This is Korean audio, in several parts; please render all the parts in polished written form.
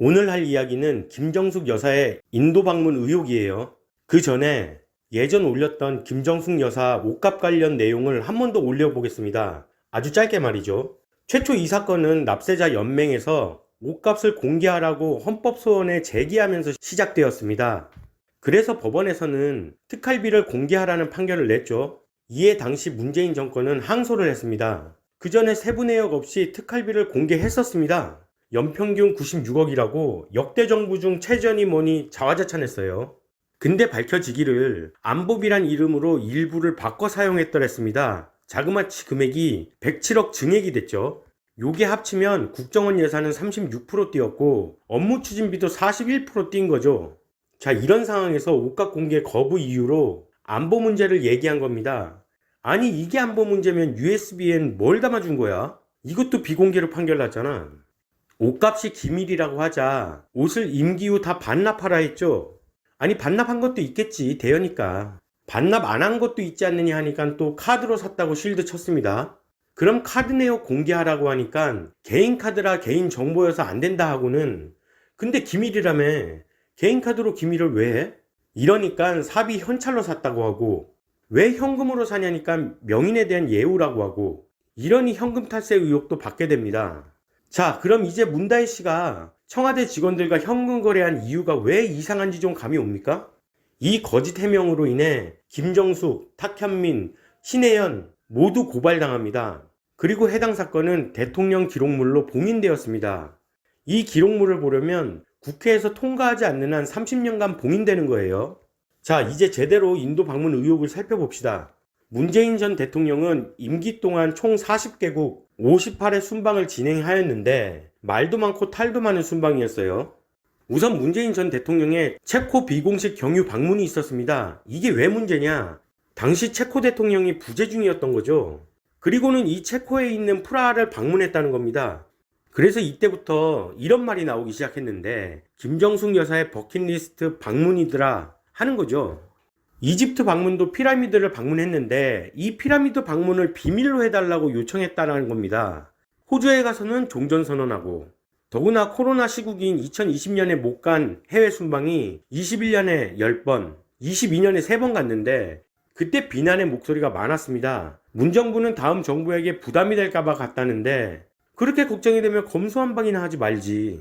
오늘 할 이야기는 김정숙 여사의 인도 방문 의혹이에요. 그 전에 예전 올렸던 김정숙 여사 옷값 관련 내용을 한 번 더 올려보겠습니다. 아주 짧게 말이죠. 최초 이 사건은 납세자 연맹에서 옷값을 공개하라고 헌법소원에 제기하면서 시작되었습니다. 그래서 법원에서는 특활비를 공개하라는 판결을 냈죠. 이에 당시 문재인 정권은 항소를 했습니다. 그 전에 세부내역 없이 특활비를 공개했었습니다. 연평균 96억이라고 역대 정부 중 최저니 뭐니 자화자찬했어요. 근데 밝혀지기를 안보비란 이름으로 일부를 바꿔 사용했더랬습니다. 자그마치 금액이 107억 증액이 됐죠. 요게 합치면 국정원 예산은 36% 뛰었고 업무 추진비도 41% 뛴 거죠. 자, 이런 상황에서 옷값 공개 거부 이유로 안보 문제를 얘기한 겁니다. 아니, 이게 안보 문제면 USB엔 뭘 담아준 거야? 이것도 비공개로 판결났잖아. 옷값이 기밀이라고 하자 옷을 임기 후 다 반납하라 했죠. 아니, 반납한 것도 있겠지, 대여니까. 반납 안 한 것도 있지 않느냐 하니까 또 카드로 샀다고 실드 쳤습니다. 그럼 카드 내역 공개하라고 하니까 개인 카드라 개인 정보여서 안 된다 하고는, 근데 기밀이라며 개인 카드로 기밀을 왜 해? 이러니까 사비 현찰로 샀다고 하고, 왜 현금으로 사냐니까 명인에 대한 예우라고 하고, 이러니 현금 탈세 의혹도 받게 됩니다. 자, 그럼 이제 문다혜 씨가 청와대 직원들과 현금 거래한 이유가 왜 이상한지 좀 감이 옵니까? 이 거짓 해명으로 인해 김정숙, 탁현민, 신혜연 모두 고발당합니다. 그리고 해당 사건은 대통령 기록물로 봉인되었습니다. 이 기록물을 보려면 국회에서 통과하지 않는 한 30년간 봉인되는 거예요. 자, 이제 제대로 인도 방문 의혹을 살펴봅시다. 문재인 전 대통령은 임기 동안 총 40개국 58회 순방을 진행하였는데 말도 많고 탈도 많은 순방이었어요. 우선 문재인 전 대통령의 체코 비공식 경유 방문이 있었습니다. 이게 왜 문제냐? 당시 체코 대통령이 부재 중이었던 거죠. 그리고는 이 체코에 있는 프라하를 방문했다는 겁니다. 그래서 이때부터 이런 말이 나오기 시작했는데, 김정숙 여사의 버킷리스트 방문이더라 하는 거죠. 이집트 방문도 피라미드를 방문했는데 이 피라미드 방문을 비밀로 해달라고 요청했다는 겁니다. 호주에 가서는 종전선언하고, 더구나 코로나 시국인 2020년에 못 간 해외 순방이 21년에 10번, 22년에 3번 갔는데 그때 비난의 목소리가 많았습니다. 문정부는 다음 정부에게 부담이 될까봐 갔다는데 그렇게 걱정이 되면 검수한방이나 하지 말지.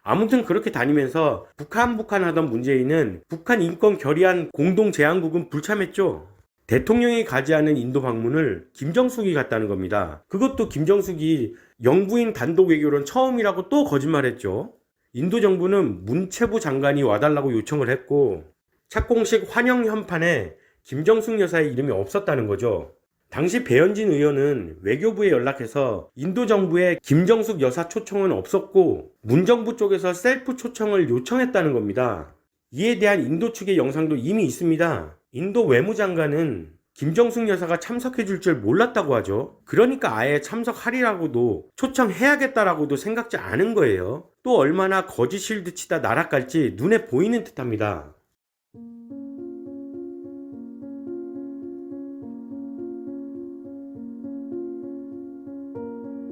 아무튼 그렇게 다니면서 북한 하던 문재인은 북한 인권 결의안 공동제안국은 불참했죠. 대통령이 가지 않은 인도 방문을 김정숙이 갔다는 겁니다. 그것도 김정숙이 영부인 단독 외교론 처음이라고 또 거짓말했죠. 인도 정부는 문체부 장관이 와달라고 요청을 했고 착공식 환영 현판에 김정숙 여사의 이름이 없었다는 거죠. 당시 배현진 의원은 외교부에 연락해서 인도 정부에 김정숙 여사 초청은 없었고 문정부 쪽에서 셀프 초청을 요청했다는 겁니다. 이에 대한 인도 측의 영상도 이미 있습니다. 인도 외무장관은 김정숙 여사가 참석해 줄 줄 몰랐다고 하죠. 그러니까 아예 참석하리라고도 초청해야겠다라고도 생각지 않은 거예요. 또 얼마나 거짓 실드 치다 나락갈지 눈에 보이는 듯합니다.